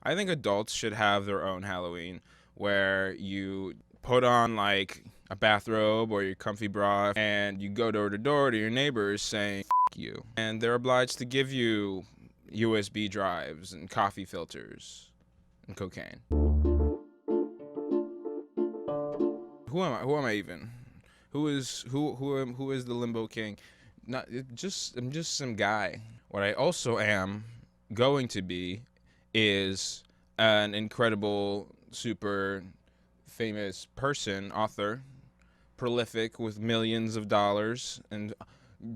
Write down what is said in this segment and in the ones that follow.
I think adults should have their own Halloween where you put on like a bathrobe or your comfy bra and you go door to door to your neighbors saying "F you," and they're obliged to give you USB drives and coffee filters and cocaine. Who am I even? Who is the Limbo King? Not just I'm just some guy. What I also am going to be is an incredible, super famous person, author, prolific with millions of dollars and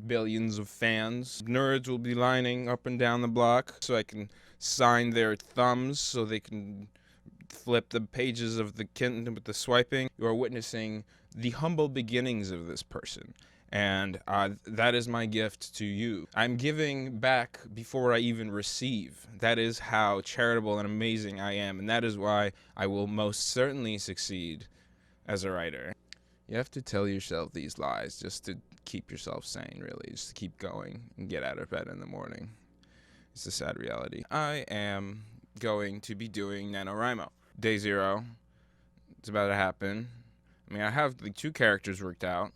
billions of fans. Nerds will be lining up and down the block so I can sign their thumbs so they can flip the pages of the Kindle with the swiping. You are witnessing the humble beginnings of this person. And that is my gift to you. I'm giving back before I even receive. That is how charitable and amazing I am. And that is why I will most certainly succeed as a writer. You have to tell yourself these lies just to keep yourself sane, really. Just to keep going and get out of bed in the morning. It's a sad reality. I am going to be doing NaNoWriMo. Day 0. It's about to happen. I mean, I have the 2 characters worked out.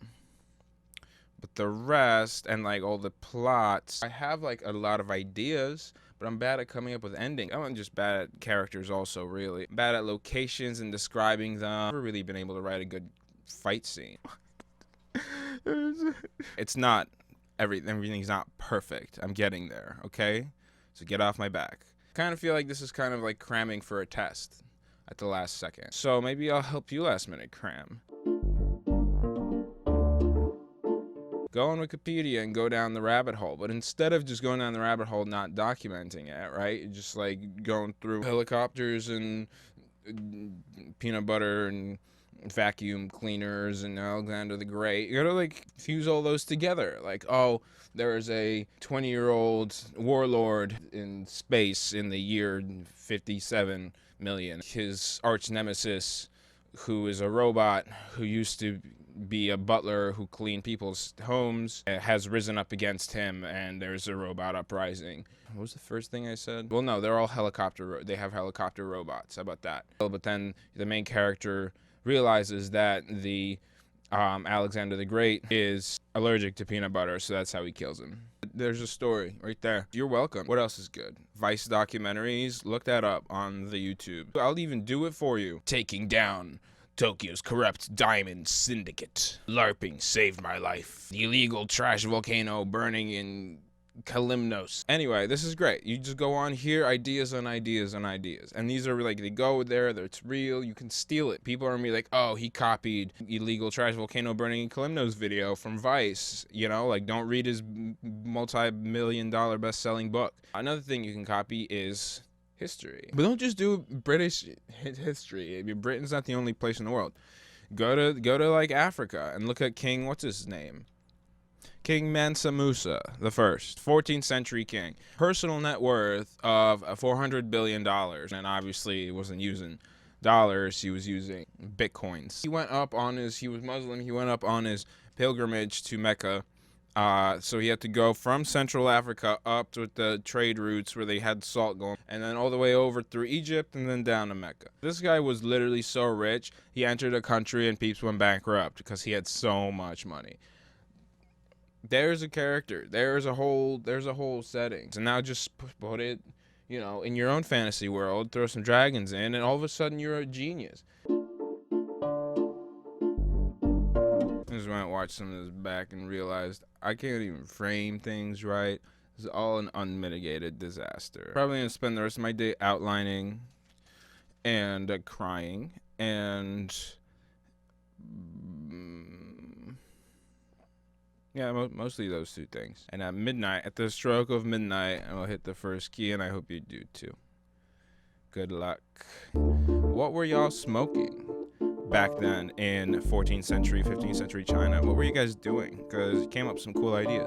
But the rest and like all the plots, I have like a lot of ideas, but I'm bad at coming up with endings. I'm just bad at characters also, really. I'm bad at locations and describing them. I've never really been able to write a good fight scene. It's not, everything's not perfect. I'm getting there, okay? So get off my back. I kind of feel like this is kind of like cramming for a test at the last second. So maybe I'll help you last minute cram. Go on Wikipedia and go down the rabbit hole. But instead of just going down the rabbit hole, not documenting it, right? Just like going through helicopters and peanut butter and vacuum cleaners and Alexander the Great. You gotta like fuse all those together. Like, oh, there is a 20-year-old warlord in space in the year 57 million. His arch nemesis, who is a robot who used to be a butler who cleaned people's homes, has risen up against him, and there's a robot uprising. What was the first thing I said? Well, no, they're all they have helicopter robots. How about that? But then the main character realizes that the Alexander the Great is allergic to peanut butter, so that's how he kills him. There's a story right there. You're welcome. What else is good? Vice documentaries. Look that up on the YouTube. I'll even do it for you. Taking down Tokyo's corrupt diamond syndicate. LARPing saved my life. The illegal trash volcano burning in Kalimnos. Anyway, this is great. You just go on here, ideas on ideas on ideas. And these are like, they go there, it's real, you can steal it. People are gonna be like, oh, he copied illegal trash volcano burning in Kalimnos video from Vice. You know, like, don't read his multi-million-dollar best-selling book. Another thing you can copy is history. But don't just do British history. I mean, Britain's not the only place in the world. Go to like Africa and look at King, what's his name? King Mansa Musa the First, 14th century king. Personal net worth of $400 billion. And obviously he wasn't using dollars, he was using bitcoins. He was Muslim, he went up on his pilgrimage to Mecca. So he had to go from Central Africa up to the trade routes where they had salt going, and then all the way over through Egypt and then down to Mecca. This guy was literally so rich, he entered a country and peeps went bankrupt because he had so much money. There's a character. There's a whole setting. So now just put it, you know, in your own fantasy world, throw some dragons in, and all of a sudden you're a genius. I just went and watched some of this back and realized I can't even frame things right. It's all an unmitigated disaster. Probably gonna spend the rest of my day outlining and crying and yeah, mostly those 2 things. And at midnight, at the stroke of midnight, I will hit the first key, and I hope you do too. Good luck. What were y'all smoking back then in 14th century, 15th century China? What were you guys doing? Because it came up some cool ideas.